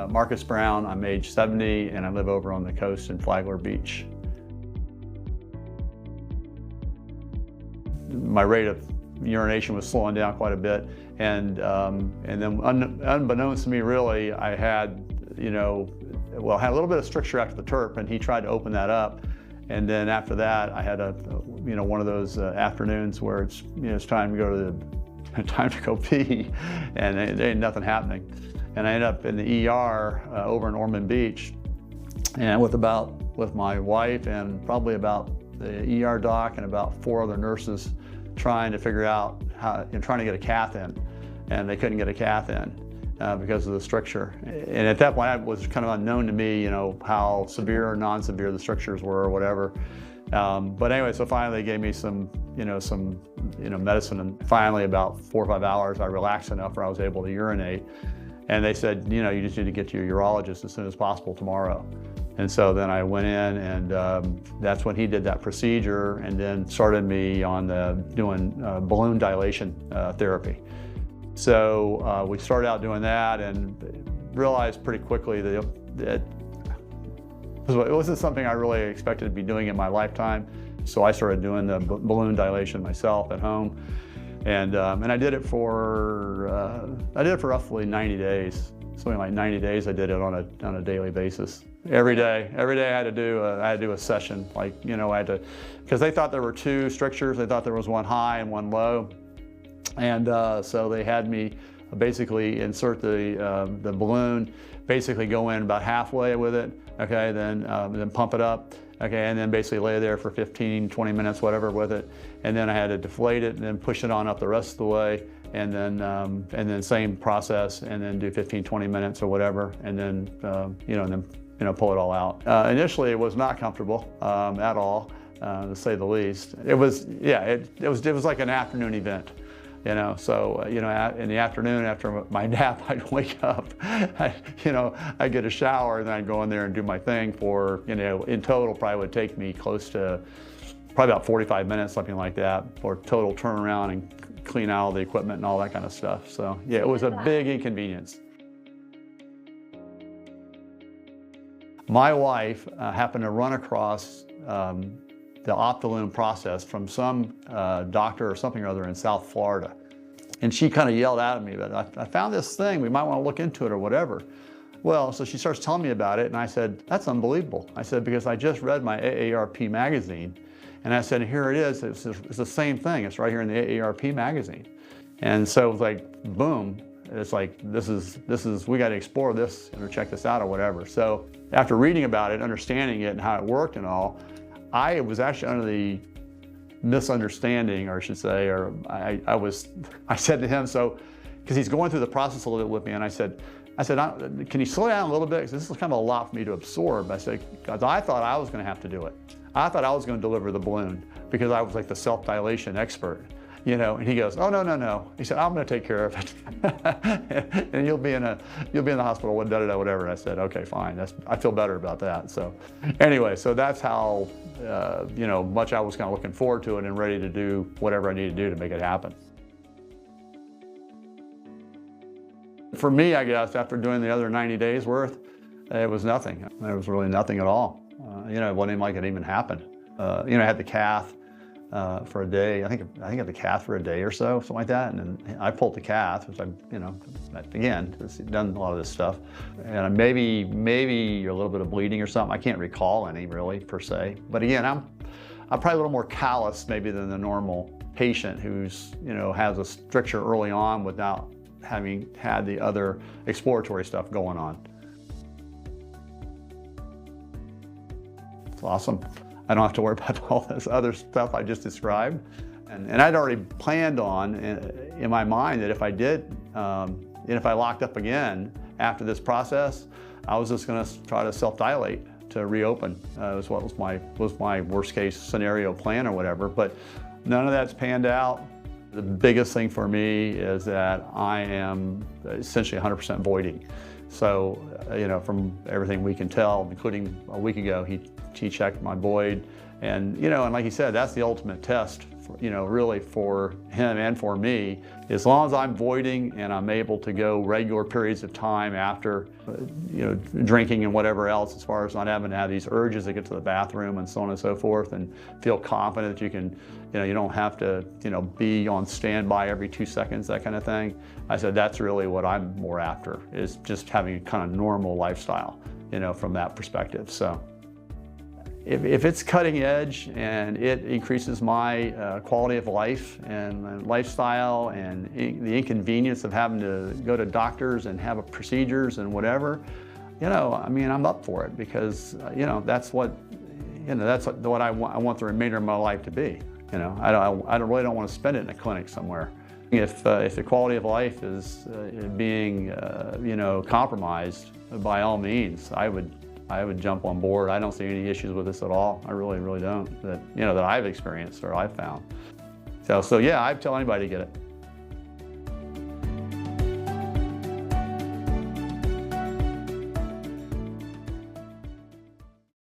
Marcus Brown. I'm age 70 and I live over on the coast in Flagler Beach. My rate of urination was slowing down quite a bit, and then unbeknownst to me, really, I had, had a little bit of stricture after the TURP, and he tried to open that up, and then after that, I had one of those afternoons where it's time to go pee, and there ain't nothing happening, and I ended up in the ER over in Ormond Beach, and with my wife and probably about the ER doc and about 4 other nurses trying to figure out trying to get a cath in, and they couldn't get a cath in because of the stricture. And at that point, it was kind of unknown to me, how severe or non-severe the strictures were or whatever. But anyway, so finally they gave me some medicine, and finally about 4 or 5 hours, I relaxed enough where I was able to urinate. And they said, you just need to get to your urologist as soon as possible tomorrow. And so then I went in, and that's when he did that procedure, and then started me on doing balloon dilation therapy. So we started out doing that, and realized pretty quickly that it wasn't something I really expected to be doing in my lifetime. So I started doing the balloon dilation myself at home, and I did it for roughly 90 days. Something like 90 days. I did it on a daily basis. Every day I had to do a session. I had to, because they thought there were 2 strictures. They thought there was one high and one low, and so they had me basically insert the balloon, basically go in about halfway with it. Okay, then pump it up. Okay, and then basically lay there for 15, 20 minutes, whatever, with it, and then I had to deflate it and then push it on up the rest of the way. And then same process, and then do 15, 20 minutes or whatever, and then pull it all out. Initially, it was not comfortable at all, to say the least. It was like an afternoon event, So in the afternoon after my nap, I'd wake up, I'd get a shower, and then I'd go in there and do my thing for in total probably would take me close to probably about 45 minutes, something like that, for total turnaround and clean out all the equipment and all that kind of stuff. So yeah, it was a big inconvenience. My wife happened to run across the Optilume process from some doctor or something or other in South Florida. And she kind of yelled out at me, but I found this thing, we might want to look into it or whatever. Well, so she starts telling me about it, and I said, that's unbelievable. I said, because I just read my AARP magazine, and I said, here it is, it's the same thing, it's right here in the AARP magazine. And so it was like, boom, it's like, this is, we got to explore this or check this out or whatever. So after reading about it, understanding it and how it worked and all, I was actually under the misunderstanding, or I should say, or I said to him, so, because he's going through the process a little bit with me, and I said, can you slow down a little bit? Because this is kind of a lot for me to absorb. I said, because I thought I was going to have to do it. I thought I was going to deliver the balloon because I was like the self-dilation expert, and he goes, oh, no. He said, I'm going to take care of it. And you'll be in the hospital, whatever. And I said, okay, fine. I feel better about that. So anyway, so that's how, much I was kind of looking forward to it and ready to do whatever I need to do to make it happen. For me, I guess, after doing the other 90 days worth, it was nothing. There was really nothing at all. It wasn't even like it even happened. I had the cath for a day. I think I had the cath for a day or so, something like that. And then I pulled the cath, which again, done a lot of this stuff. And maybe a little bit of bleeding or something. I can't recall any really per se. But again, I'm probably a little more callous maybe than the normal patient who's has a stricture early on without having had the other exploratory stuff going on. It's awesome. I don't have to worry about all this other stuff I just described. And I'd already planned on in my mind that if I did, and if I locked up again after this process, I was just going to try to self-dilate to reopen. Was what was my worst case scenario plan or whatever. But none of that's panned out. The biggest thing for me is that I am essentially 100% voiding. So, from everything we can tell, including a week ago, he checked my void, and and like he said, that's the ultimate test you know, really for him and for me. As long as I'm voiding and I'm able to go regular periods of time after, you know, drinking and whatever else, as far as not having to have these urges to get to the bathroom and so on and so forth, and feel confident that you can, you know, you don't have to, you know, be on standby every 2 seconds, that kind of thing. I said that's really what I'm more after, is just having a kind of normal lifestyle, you know, from that perspective. So if it's cutting edge and it increases my quality of life and lifestyle and the inconvenience of having to go to doctors and have procedures and whatever, you know, I mean, I'm up for it, because, you know, that's what, you know, that's what I want the remainder of my life to be. You know, I really don't want to spend it in a clinic somewhere. If the quality of life is being, you know, compromised, by all means, I would jump on board. I don't see any issues with this at all. I really don't. That, you know, that I've experienced or I've found. So yeah, I'd tell anybody to get it.